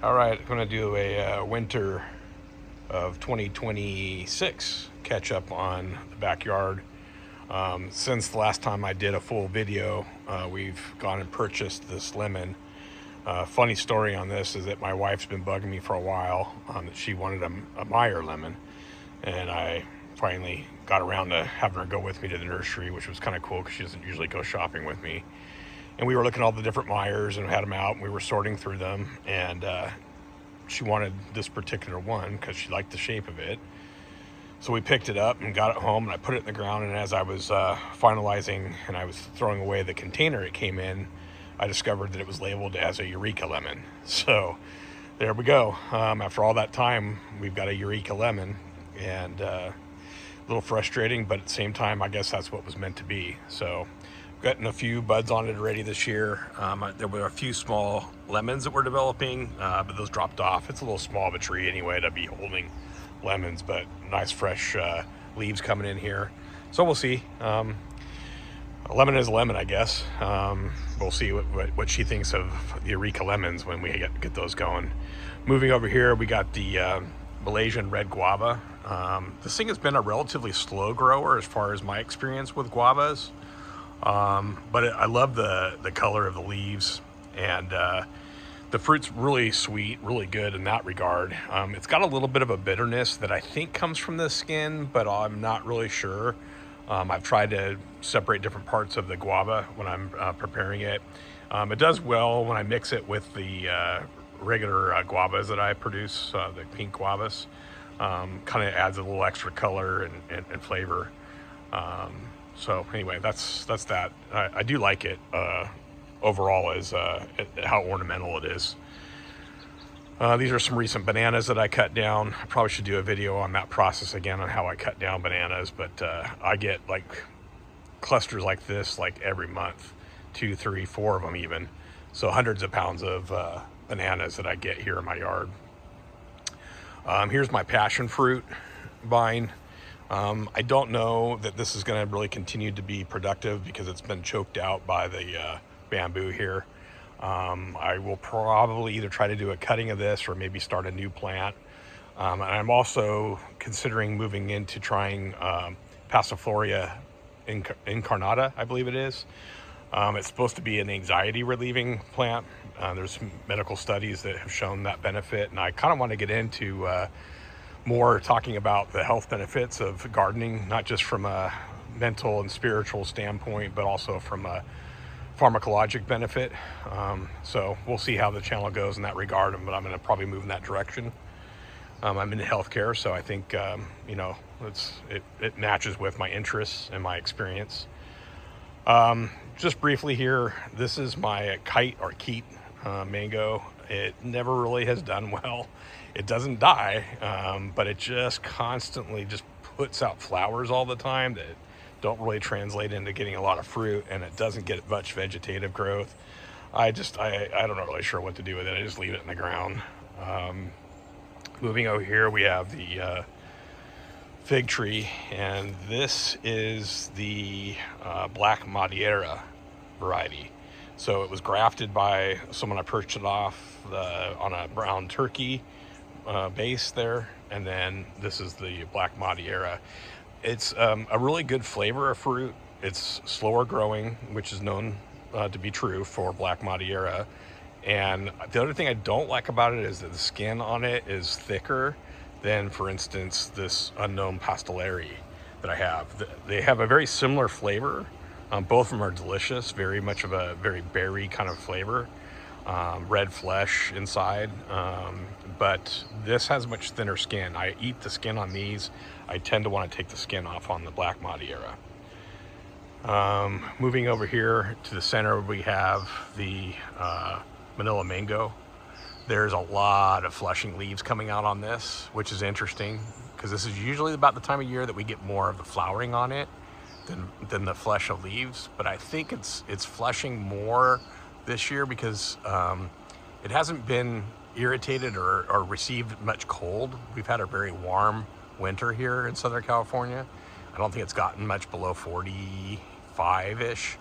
All right, I'm going to do a winter of 2026 catch up on the backyard. Since the last time I did a full video, we've gone and purchased this lemon. Funny story on this is that my wife's been bugging me for a while that she wanted a Meyer lemon, and I finally got around to having her go with me to the nursery, which was kind of cool because she doesn't usually go shopping with me. And we were looking at all the different Meyers and had them out, and we were sorting through them, and she wanted this particular one because she liked the shape of it. So we picked it up and got it home, and I put it in the ground, and as I was finalizing and I was throwing away the container it came in, I discovered that it was labeled as a Eureka lemon. So there we go. After all that time, we've got a Eureka lemon, and a little frustrating, but at the same time, I guess that's what was meant to be. So gotten a few buds on it already this year. There were a few small lemons that we're developing, but those dropped off. It's a little small of a tree anyway to be holding lemons, but nice fresh leaves coming in here. So we'll see. A lemon is a lemon, I guess. We'll see what she thinks of the Eureka lemons when we get those going. Moving over here, we got the Malaysian red guava. This thing has been a relatively slow grower as far as my experience with guavas. But I love the color of the leaves, and the fruit's really sweet, really good in that regard. It's got a little bit of a bitterness that I think comes from the skin, but I'm not really sure. I've tried to separate different parts of the guava when I'm preparing it. It does well when I mix it with the regular guavas that I produce, the pink guavas. Kind of adds a little extra color and flavor. So anyway, that's that. I do like it overall as how ornamental it is. These are some recent bananas that I cut down. I probably should do a video on that process again on how I cut down bananas, but I get like clusters like this like every month, 2, 3, 4 of them even. So hundreds of pounds of bananas that I get here in my yard. Here's my passion fruit vine. I don't know that this is going to really continue to be productive because it's been choked out by the bamboo here. I will probably either try to do a cutting of this or maybe start a new plant. And I'm also considering moving into trying Passiflora incarnata, I believe it is. It's supposed to be an anxiety relieving plant. There's medical studies that have shown that benefit, and I kind of want to get into more talking about the health benefits of gardening, not just from a mental and spiritual standpoint, but also from a pharmacologic benefit. So we'll see how the channel goes in that regard, but I'm going to probably move in that direction. I'm in healthcare, so I think it matches with my interests and my experience. Just briefly here, this is my kite or keat mango. It never really has done well. It doesn't die, but it just constantly just puts out flowers all the time that don't really translate into getting a lot of fruit, and it doesn't get much vegetative growth. I'm not really sure what to do with it. I just leave it in the ground. Moving over here, we have the fig tree, and this is the Black Madeira variety. So it was grafted by someone I purchased it off on a brown turkey base there, and then this is the Black Madeira. It's a really good flavor of fruit. It's slower growing, which is known to be true for Black Madeira. And the other thing I don't like about it is that the skin on it is thicker than, for instance, this unknown Pastellari that I have. They have a very similar flavor. Both of them are delicious, very much of a very berry kind of flavor. Red flesh inside, but this has much thinner skin. I eat the skin on these. I tend to want to take the skin off on the Black Madeira. Moving over here to the center, we have the Manila mango. There's a lot of flushing leaves coming out on this, which is interesting because this is usually about the time of year that we get more of the flowering on it than the flesh of leaves. But I think it's flushing more this year because it hasn't been irritated or received much cold. We've had a very warm winter here in Southern California. I don't think it's gotten much below 45-ish.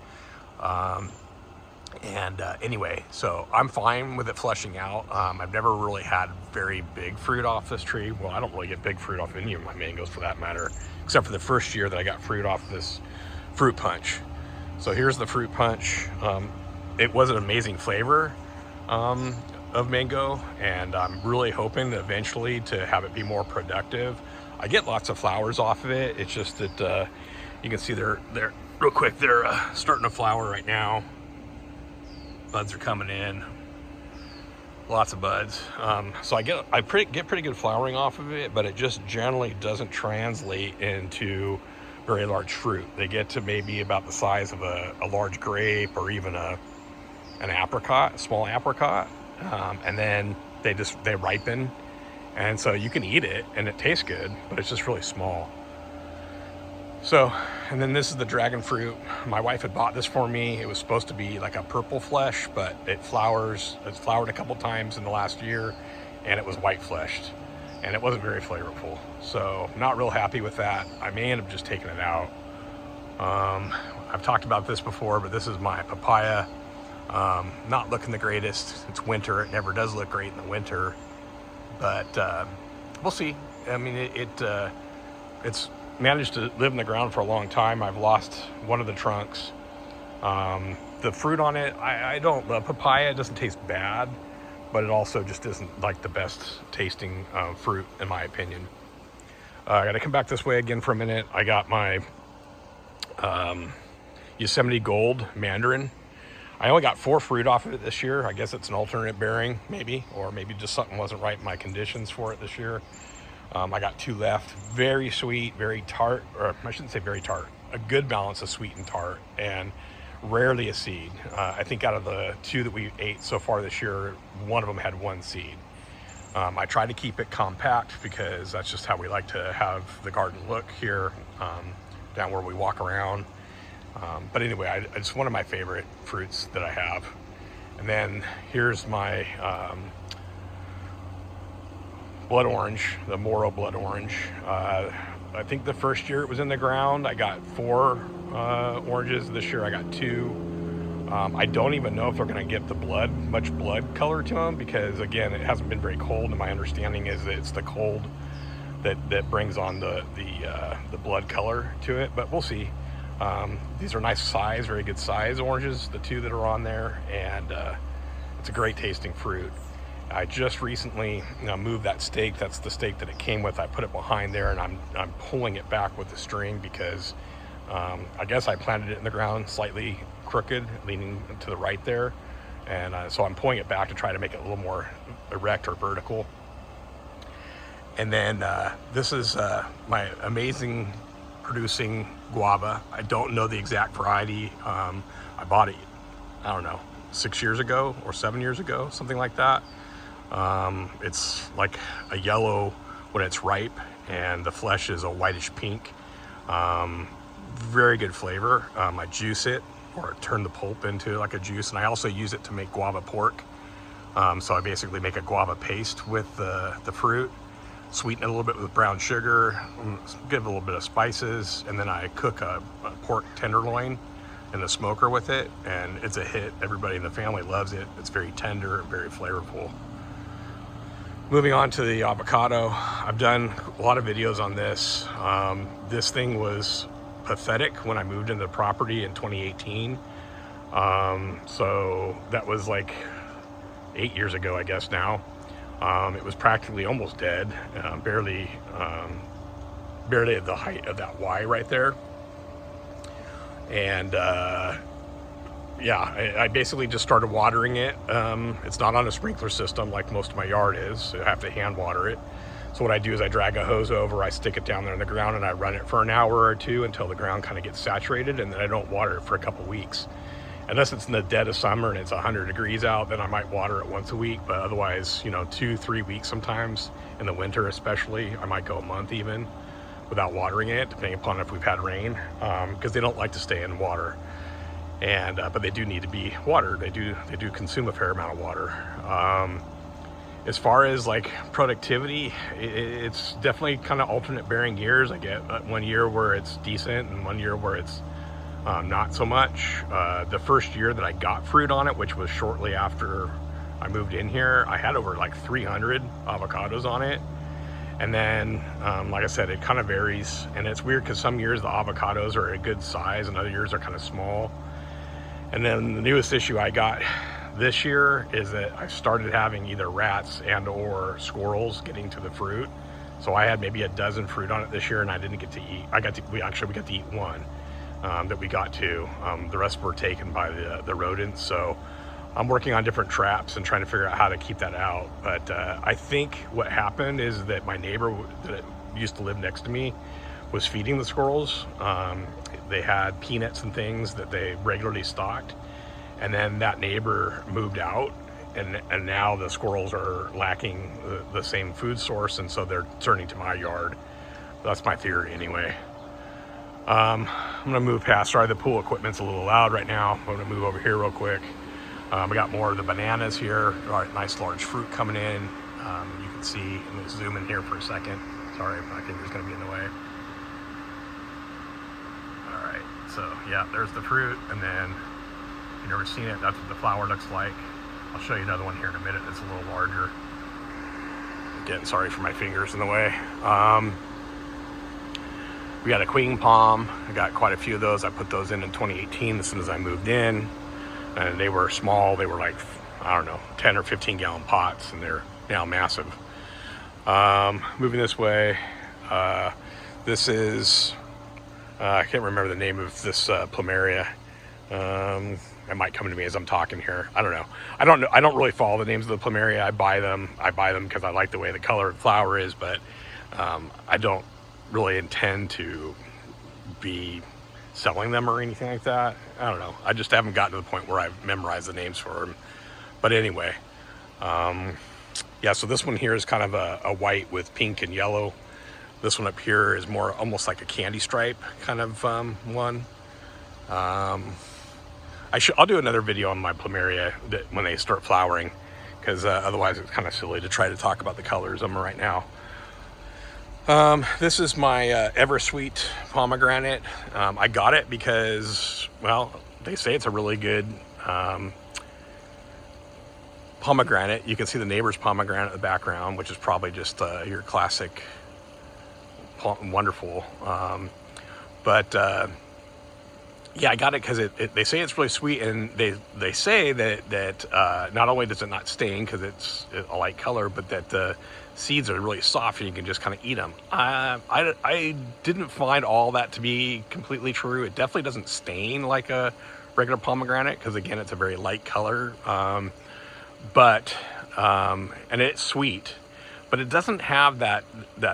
And anyway, so I'm fine with it flushing out. I've never really had very big fruit off this tree. Well, I don't really get big fruit off any of my mangoes for that matter, except for the first year that I got fruit off this fruit punch. So here's the fruit punch. It was an amazing flavor of mango, and I'm really hoping that eventually to have it be more productive. I get lots of flowers off of it. It's just that you can see they're real quick. They're starting to flower right now. Buds are coming in, lots of buds. So I get pretty good flowering off of it, but it just generally doesn't translate into very large fruit. They get to maybe about the size of a large grape or even an apricot, a small apricot, and then they ripen, and so you can eat it and it tastes good, but it's just really small. So, and then this is the dragon fruit. My wife had bought this for me. It was supposed to be like a purple flesh, but it's flowered a couple times in the last year, and it was white fleshed, and it wasn't very flavorful. So, not real happy with that. I may end up just taking it out. I've talked about this before, but this is my papaya. Not looking the greatest. It's winter. It never does look great in the winter, but we'll see. I mean, it's managed to live in the ground for a long time. I've lost one of the trunks. The fruit on it, I don't love papaya. It doesn't taste bad, but it also just isn't like the best tasting fruit in my opinion. I gotta come back this way again for a minute. I got my Yosemite Gold Mandarin. I only got 4 fruit off of it this year. I guess it's an alternate bearing maybe, or maybe just something wasn't right in my conditions for it this year. I got 2 left. Very sweet, very tart, or I shouldn't say very tart. A good balance of sweet and tart, and rarely a seed. I think out of the 2 that we ate so far this year, one of them had 1 seed. I try to keep it compact because that's just how we like to have the garden look here down where we walk around. But anyway, it's one of my favorite fruits that I have. And then here's my blood orange, the Moro blood orange. I think the first year it was in the ground, I got 4 oranges. This year I got 2. I don't even know if they're going to get much blood color to them, because again, it hasn't been very cold, and my understanding is that it's the cold that brings on the blood color to it, but we'll see. These are nice size, very good size oranges, the 2 that are on there, and it's a great tasting fruit. I just recently moved that stake. That's the stake that it came with. I put it behind there, and I'm pulling it back with the string because I guess I planted it in the ground slightly crooked, leaning to the right there, and so I'm pulling it back to try to make it a little more erect or vertical. And then this is my amazing producing guava. I don't know the exact variety. I bought it, I don't know, 6 years ago or 7 years ago, something like that. It's like a yellow when it's ripe, and the flesh is a whitish pink. Very good flavor. I juice it, or turn the pulp into like a juice, and I also use it to make guava pork. So I basically make a guava paste with the fruit, sweeten it a little bit with brown sugar, give it a little bit of spices, and then I cook a pork tenderloin in the smoker with it, and it's a hit. Everybody in the family loves it. It's very tender and very flavorful. Moving on to the avocado, I've done a lot of videos on this. This thing was pathetic when I moved into the property in 2018. So that was like 8 years ago, I guess now. It was practically almost dead, barely at the height of that Y right there. And yeah, I basically just started watering it. It's not on a sprinkler system like most of my yard is, so I have to hand water it. So what I do is I drag a hose over, I stick it down there in the ground, and I run it for an hour or 2 until the ground kind of gets saturated, and then I don't water it for a couple weeks. Unless it's in the dead of summer and it's 100 degrees out, then I might water it once a week, but otherwise, 2-3 weeks sometimes, in the winter especially. I might go a month even without watering it, depending upon if we've had rain, because they don't like to stay in water. And but they do need to be watered. They do consume a fair amount of water. As far as like productivity, it's definitely kind of alternate bearing years. I get 1 year where it's decent and 1 year where it's not so much. The first year that I got fruit on it, which was shortly after I moved in here, I had over like 300 avocados on it. And then, like I said, it kind of varies. And it's weird because some years the avocados are a good size and other years are kind of small. And then the newest issue I got this year is that I started having either rats and or squirrels getting to the fruit. So I had maybe a dozen fruit on it this year and I didn't get to eat. We got to eat one that we got to. The rest were taken by the rodents. So I'm working on different traps and trying to figure out how to keep that out. But I think what happened is that my neighbor that used to live next to me was feeding the squirrels. They had peanuts and things that they regularly stocked. And then that neighbor moved out and now the squirrels are lacking the same food source. And so they're turning to my yard. That's my theory anyway. I'm gonna move past, sorry, the pool equipment's a little loud right now. I'm gonna move over here real quick. We got more of the bananas here. All right, nice large fruit coming in. You can see, I'm gonna zoom in here for a second. Sorry, my finger's gonna be in the way. All right, so yeah, there's the fruit. And then if you've never seen it, that's what the flower looks like. I'll show you another one here in a minute that's a little larger. Again, sorry for my fingers in the way. We got a queen palm. I got quite a few of those. I put those in 2018 as soon as I moved in. And they were small. They were like, I don't know, 10 or 15 gallon pots, and they're now massive. Moving this way, this is, I can't remember the name of this plumeria. It might come to me as I'm talking here. I don't know. I don't really follow the names of the plumeria. I buy them because I like the way the color and flower is, but I don't really intend to be selling them or anything like that. I don't know. I just haven't gotten to the point where I've memorized the names for them. But anyway, yeah, so this one here is kind of a white with pink and yellow. This one up here is more almost like a candy stripe kind of one. I'll do another video on my plumeria when they start flowering, because otherwise it's kind of silly to try to talk about the colors of them right now. This is my Eversweet pomegranate. I got it because, well, they say it's a really good pomegranate. You can see the neighbor's pomegranate in the background, which is probably just your classic wonderful. Yeah, I got it because they say it's really sweet, and they say that not only does it not stain because it's a light color, but that the seeds are really soft and you can just kind of eat them. I didn't find all that to be completely true. It definitely doesn't stain like a regular pomegranate because, again, it's a very light color. And it's sweet, but it doesn't have that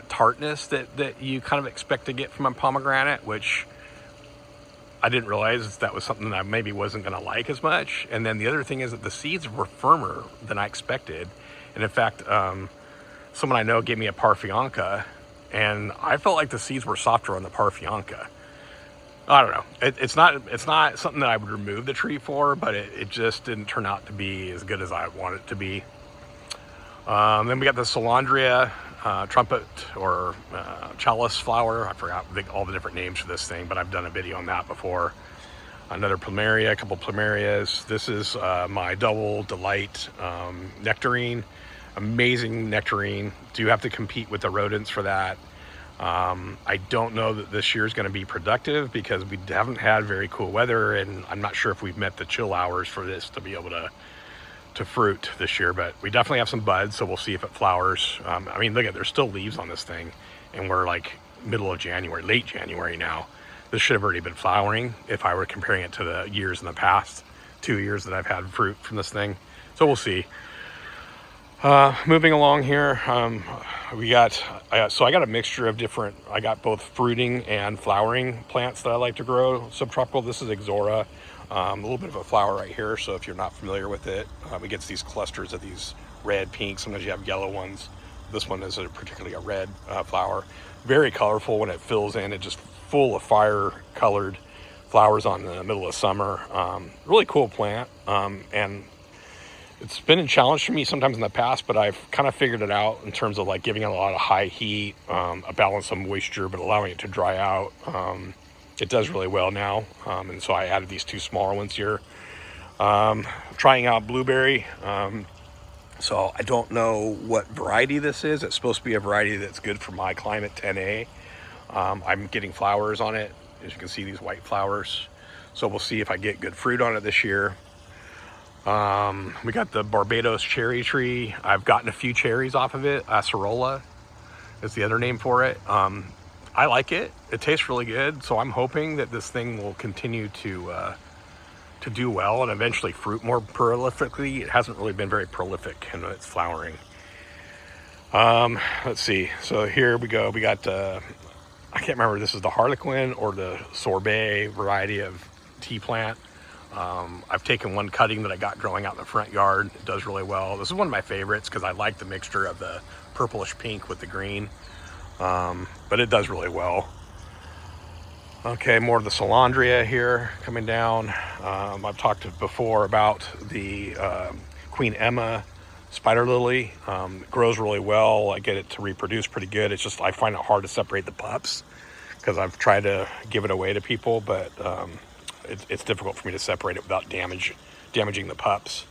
tartness that you kind of expect to get from a pomegranate, which I didn't realize that was something that I maybe wasn't going to like as much. And then the other thing is that the seeds were firmer than I expected. And in fact, someone I know gave me a Parfianca, and I felt like the seeds were softer on the Parfianca. I don't know. It's not something that I would remove the tree for, but it just didn't turn out to be as good as I wanted it to be. Then we got the Solandria trumpet or chalice flower. I forgot all the different names for this thing, but I've done a video on that before. Another plumeria, a couple plumerias. This is my Double Delight nectarine. Amazing nectarine. Do have to compete with the rodents for that. I don't know that this year is going to be productive because we haven't had very cool weather, and I'm not sure if we've met the chill hours for this to be able to fruit this year, but we definitely have some buds, so we'll see if it flowers. I mean, look at, there's still leaves on this thing, and we're like middle of January, late January now. This should have already been flowering if I were comparing it to the years in the past 2 years that I've had fruit from this thing. So we'll see. Moving along here, I got a mixture of different, I got both fruiting and flowering plants that I like to grow. Subtropical, this is Ixora. A little bit of a flower right here, so if you're not familiar with it, it gets these clusters of these red, pink, sometimes you have yellow ones. This one is particularly a red flower. Very colorful when it fills in. It's just full of fire colored flowers on the middle of summer. Really cool plant, and it's been a challenge for me sometimes in the past, but I've kind of figured it out in terms of like giving it a lot of high heat, a balance of moisture, but allowing it to dry out. it does really well now. And so I added these 2 smaller ones here. Trying out blueberry. So I don't know what variety this is. It's supposed to be a variety that's good for my climate, 10A. I'm getting flowers on it. As you can see, these white flowers. So we'll see if I get good fruit on it this year. We got the Barbados cherry tree. I've gotten a few cherries off of it. Acerola is the other name for it. I like it. It tastes really good. So I'm hoping that this thing will continue to do well and eventually fruit more prolifically. It hasn't really been very prolific in its flowering. Let's see. So here we go. We got, I can't remember if this is the Harlequin or the Sorbet variety of tea plant. I've taken one cutting that I got growing out in the front yard. It does really well. This is one of my favorites because I like the mixture of the purplish pink with the green. But it does really well. Okay, more of the Solandria here coming down. I've talked before about the Queen Emma spider lily. It grows really well. I get it to reproduce pretty good. It's just I find it hard to separate the pups because I've tried to give it away to people, but it's difficult for me to separate it without damaging the pups.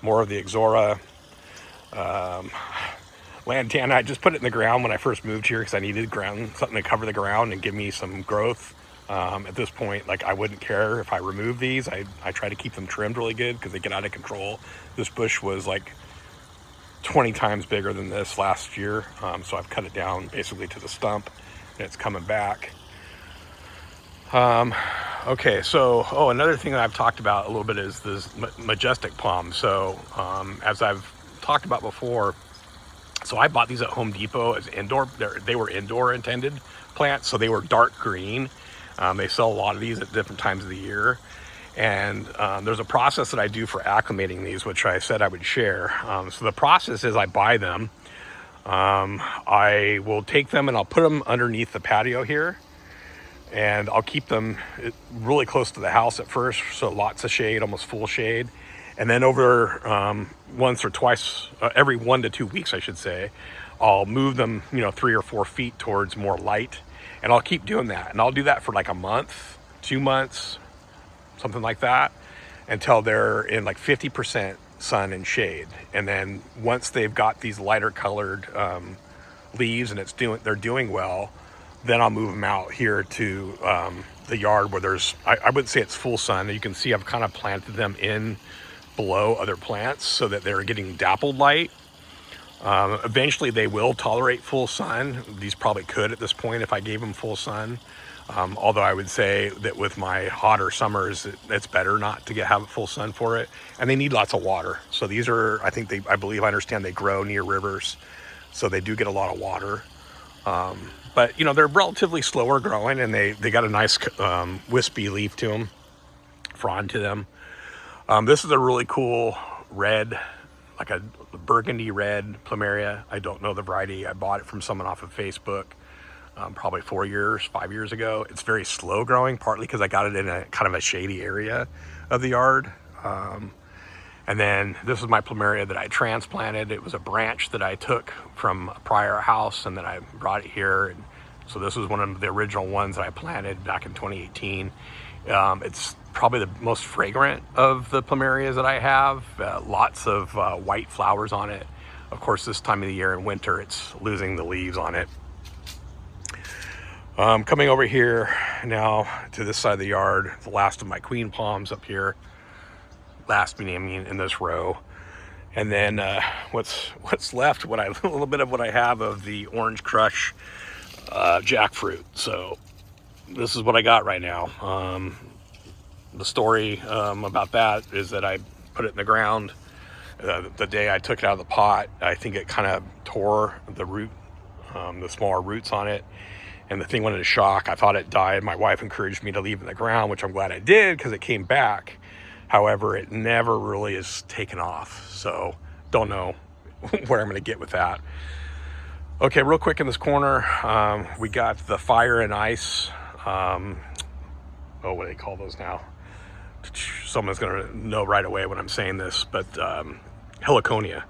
More of the Ixora. Lantana, I just put it in the ground when I first moved here because I needed something to cover the ground and give me some growth. At this point, like, I wouldn't care if I remove these. I try to keep them trimmed really good because they get out of control. This bush was like 20 times bigger than this last year. So I've cut it down basically to the stump and it's coming back. Okay, so, another thing that I've talked about a little bit is this majestic palm. So, as I've talked about before, so I bought these at Home Depot as indoor. They were indoor intended plants, so they were dark green. They sell a lot of these at different times of the year. And there's a process that I do for acclimating these, which I said I would share. So the process is I buy them. I will take them and I'll put them underneath the patio here. And I'll keep them really close to the house at first, so lots of shade, almost full shade. And then over once or twice, every 1 to 2 weeks, I should say, I'll move them, 3 or 4 feet towards more light. And I'll keep doing that. And I'll do that for like a month, 2 months, something like that, until they're in like 50% sun and shade. And then once they've got these lighter colored leaves and they're doing well, then I'll move them out here to the yard where there's, I wouldn't say it's full sun. You can see I've kind of planted them in below other plants so that they're getting dappled light. Eventually they will tolerate full sun. These probably could at this point if I gave them full sun. Although I would say that with my hotter summers, it's better not to have full sun for it. And they need lots of water. So these are, I believe I understand they grow near rivers. So they do get a lot of water. But they're relatively slower growing and they got a nice wispy leaf to them, frond to them. This is a really cool red, like a burgundy red plumeria. I don't know the variety. I bought it from someone off of Facebook probably 5 years ago. It's very slow growing, partly because I got it in a kind of a shady area of the yard. And then this is my plumeria that I transplanted. It was a branch that I took from a prior house and then I brought it here. And so this was one of the original ones that I planted back in 2018. It's probably the most fragrant of the plumerias that I have. Lots of white flowers on it. Of course, this time of the year in winter, it's losing the leaves on it. Coming over here now to this side of the yard, the last of my queen palms up here. Last meaning in this row. And then what's left, a little bit of what I have of the Orange Crush jackfruit. So this is what I got right now. The story about that is that I put it in the ground. The day I took it out of the pot, I think it kind of tore the root, the smaller roots on it. And the thing went into shock. I thought it died. My wife encouraged me to leave it in the ground, which I'm glad I did because it came back. However, it never really is taken off. So don't know where I'm going to get with that. Okay, real quick in this corner, we got the fire and ice. What do they call those now? Someone's going to know right away when I'm saying this, but heliconia.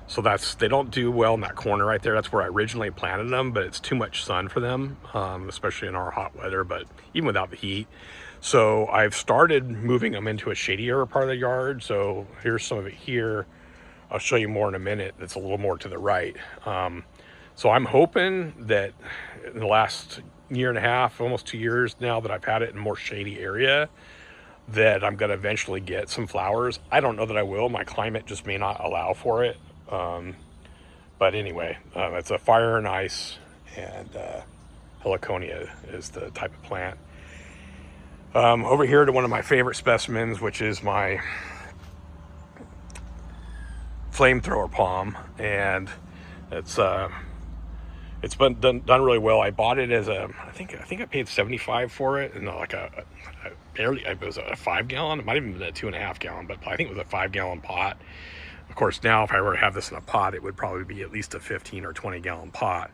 So they don't do well in that corner right there. That's where I originally planted them, but it's too much sun for them, especially in our hot weather, but even without the heat. So I've started moving them into a shadier part of the yard. So here's some of it here. I'll show you more in a minute. That's a little more to the right. So I'm hoping that in the last year and a half, almost 2 years now that I've had it in a more shady area, that I'm going to eventually get some flowers. I don't know that I will. My climate just may not allow for it. But anyway, it's a fire and ice, and heliconia is the type of plant. Over here to one of my favorite specimens, which is my flamethrower palm, and it's been done really well. I bought it as I think I paid $75 for it, and like it was a 5 gallon. It might have even been a 2.5 gallon, but I think it was a 5 gallon pot. Of course, now if I were to have this in a pot, it would probably be at least a 15 or 20 gallon pot.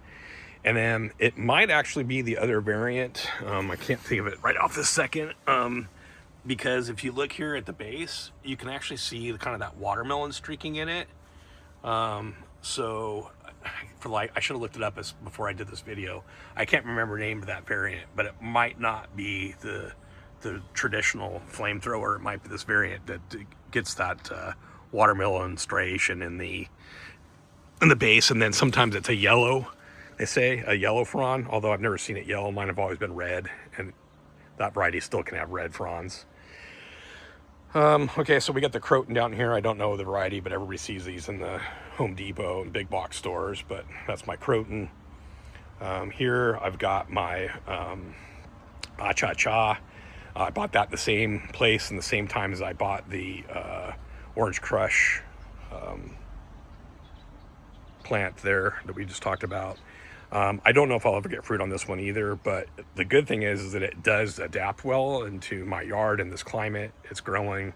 And then it might actually be the other variant. I can't think of it right off this second. Because if you look here at the base, you can actually see kind of that watermelon streaking in it. So I should have looked it up before I did this video. I can't remember the name of that variant, but it might not be the traditional flamethrower. It might be this variant that gets that watermelon striation in the base, and then sometimes it's a yellow. They say a yellow frond, although I've never seen it yellow. Mine have always been red, and that variety still can have red fronds. Okay, so we got the croton down here. I don't know the variety, but everybody sees these in the Home Depot and big box stores, but that's my croton. Here I've got my cha-cha. I bought that in the same place and the same time as I bought the Orange Crush plant there that we just talked about. I don't know if I'll ever get fruit on this one either, but the good thing is that it does adapt well into my yard and this climate. It's growing.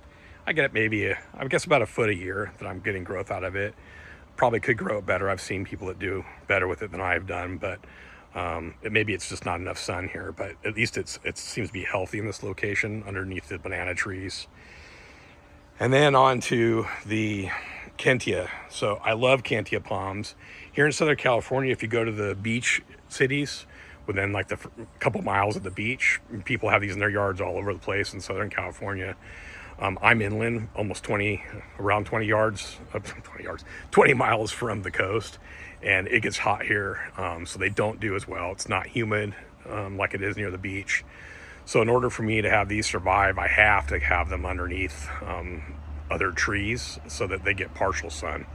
I get maybe, I guess about a foot a year that I'm getting growth out of it. Probably could grow it better. I've seen people that do better with it than I've done, but maybe it's just not enough sun here, but at least it seems to be healthy in this location underneath the banana trees. And then on to the Kentia. So I love Kentia palms. Here in Southern California, if you go to the beach cities, within like the couple miles of the beach, people have these in their yards all over the place in Southern California. I'm inland, almost 20 miles from the coast, and it gets hot here, so they don't do as well. It's not humid like it is near the beach. So in order for me to have these survive, I have to have them underneath other trees so that they get partial sun.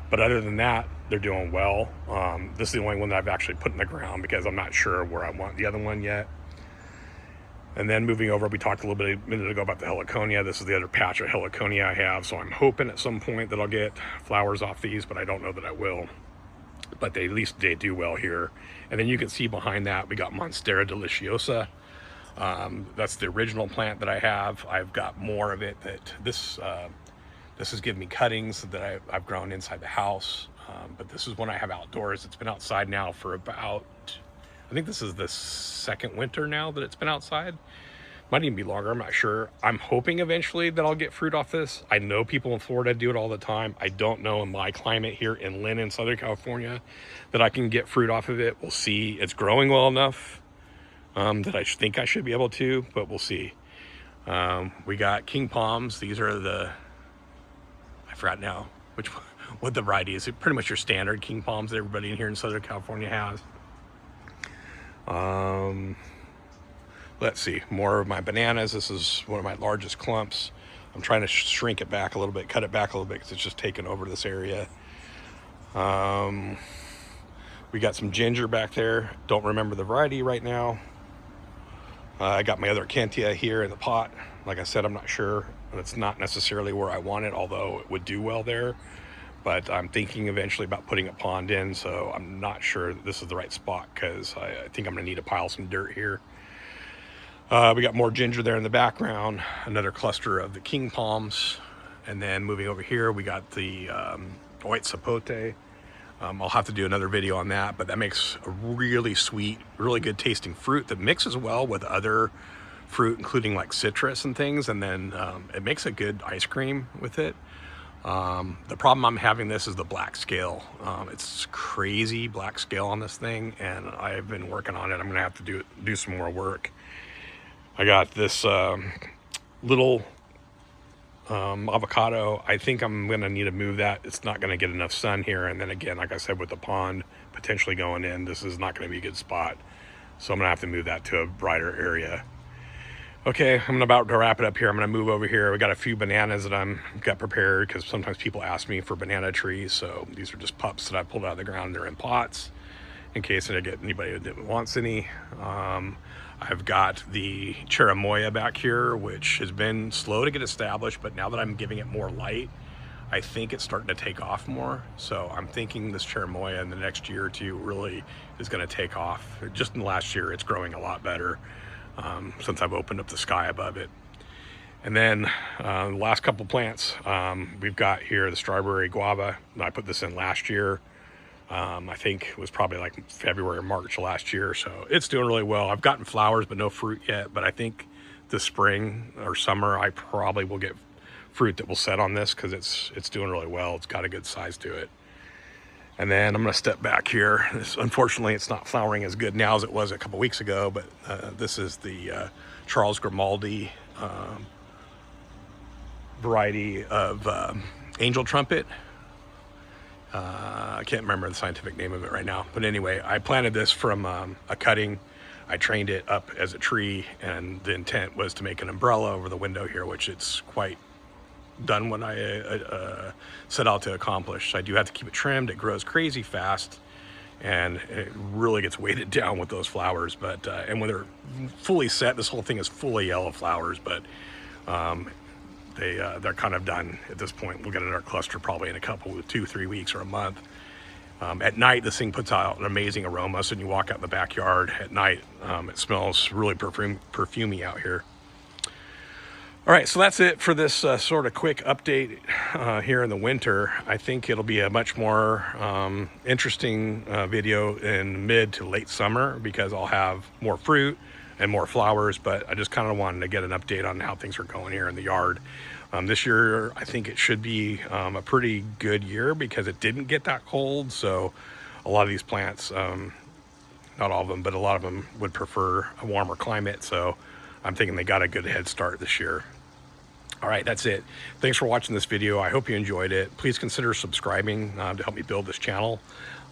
But other than that, they're doing well. This is the only one that I've actually put in the ground because I'm not sure where I want the other one yet. And then moving over, we talked a minute ago about the heliconia. This is the other patch of heliconia I have. So I'm hoping at some point that I'll get flowers off these, but I don't know that I will. But at least they do well here. And then you can see behind that, we got Monstera deliciosa. That's the original plant that I have. I've got more of it that this has given me cuttings that I've grown inside the house. But this is one I have outdoors. It's been outside now for about, I think this is the second winter now that it's been outside. Might even be longer, I'm not sure. I'm hoping eventually that I'll get fruit off this. I know people in Florida do it all the time. I don't know in my climate here in Lynn, Southern California, that I can get fruit off of it. We'll see. It's growing well enough that I think I should be able to, but we'll see. We got king palms. These are I forgot now what the variety is. It's pretty much your standard king palms that everybody in here in Southern California has. Let's see, more of my bananas. This is one of my largest clumps. I'm trying to shrink it back a little bit, cut it back a little bit because it's just taken over this area. We got some ginger back there. Don't remember the variety right now. I got my other Kentia here in the pot. Like I said, I'm not sure. It's not necessarily where I want it, although it would do well there. But I'm thinking eventually about putting a pond in, so I'm not sure that this is the right spot because I think I'm gonna need to pile some dirt here. We got more ginger there in the background, another cluster of the king palms. And then moving over here, we got the white sapote. I'll have to do another video on that, but that makes a really sweet, really good tasting fruit that mixes well with other fruit, including like citrus and things. And then it makes a good ice cream with it. The problem I'm having this is the black scale. It's crazy black scale on this thing, and I've been working on it. I'm gonna have to do some more work. I got this little avocado. I think I'm gonna need to move that. It's not gonna get enough sun here, and then again, like I said, with the pond potentially going in, this is not gonna be a good spot. So I'm gonna have to move that to a brighter area. Okay, I'm about to wrap it up here. I'm gonna move over here. We got a few bananas that I'm got prepared because sometimes people ask me for banana trees. So these are just pups that I pulled out of the ground. They're in pots in case I get anybody that wants any. I've got the cherimoya back here, which has been slow to get established, but now that I'm giving it more light, I think it's starting to take off more. So I'm thinking this cherimoya in the next year or two really is gonna take off. Just in the last year, it's growing a lot better since I've opened up the sky above it. And then the last couple plants, we've got here the strawberry guava. I put this in last year. I think it was probably like February or March last year. So it's doing really well. I've gotten flowers, but no fruit yet. But I think this spring or summer, I probably will get fruit that will set on this because it's doing really well. It's got a good size to it. And then I'm gonna step back here. Unfortunately, it's not flowering as good now as it was a couple weeks ago, but this is the Charles Grimaldi variety of angel trumpet. I can't remember the scientific name of it right now, but anyway, I planted this from a cutting. I trained it up as a tree, and the intent was to make an umbrella over the window here, which it's quite done what I set out to accomplish. I do have to keep it trimmed. It grows crazy fast, and it really gets weighted down with those flowers. But and when they're fully set, this whole thing is full of yellow flowers. But they're kind of done at this point. We'll get another cluster probably in a couple, 2-3 weeks or a month. At night, this thing puts out an amazing aroma. So when you walk out in the backyard at night, it smells really perfumey out here. All right, so that's it for this sort of quick update here in the winter. I think it'll be a much more interesting video in mid to late summer because I'll have more fruit and more flowers, but I just kind of wanted to get an update on how things are going here in the yard. This year, I think it should be a pretty good year because it didn't get that cold. So a lot of these plants, not all of them, but a lot of them would prefer a warmer climate. So I'm thinking they got a good head start this year. All right, that's it. Thanks for watching this video. I hope you enjoyed it. Please consider subscribing to help me build this channel.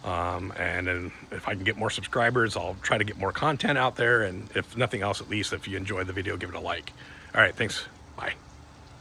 And then if I can get more subscribers, I'll try to get more content out there. And if nothing else, at least if you enjoyed the video, give it a like. All right, thanks. Bye.